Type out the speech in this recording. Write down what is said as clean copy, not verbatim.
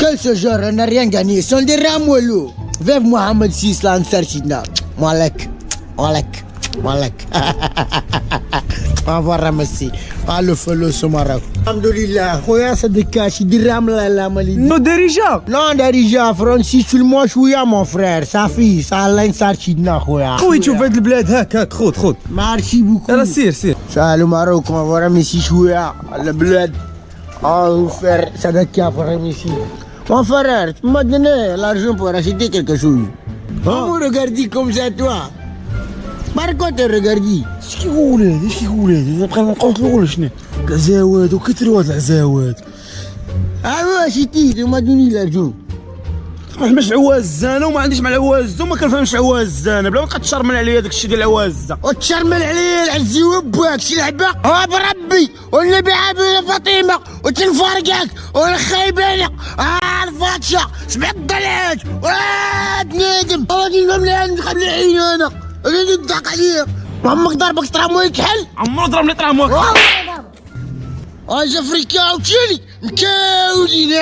Quel ce genre, on n'a rien gagné. Sont des ramolous. Vive Mohamed VI l'Ansar Chidna. Malek. On va ramasser. Ah, le follow ce Maroc. Alhamdulillah. Khoya Sadeka, je dis ram la mali. Non Derija. Non, Darija, Francis, tu le manges ouya, mon frère. Sa fille, ça l'Ansar Chidna, khoya. خويا تشوف هاد البلاد هاك خذ. Merci beaucoup. يلا سير. Ça, le Maroc, on va ramasser chouya. Le bled. Oh, frère, Sadeka, pour ramasser. Mon frère, tu m'as donné l'argent pour acheter quelque chose. Vous me regardez comme ça, toi. Par quoi te regardes? اش كيقول هذا بقينا نقول له ولا شنو كزاوات وكثروا تاع زاوات Ah ouais, acheté, tu m'as donné l'argent. مش عواز انا وما عنديش مع العواز وما كنفهمش عواز انا بلا ما تبقى تشرمل عليا داك الشيء ديال العواز وتشرمل عليا العزي وباك شي لعبه بربي والنبي عابد فاطمه وتنفرقك والخيبانه الفاتشه 7 ضلعات بنادم غادي نملي نخلي عيني انا غادي نضحك عليك عمك ضربك طراموي كحل عمرو ضربني طراموك اجا افريكا وتشيلي مكاودين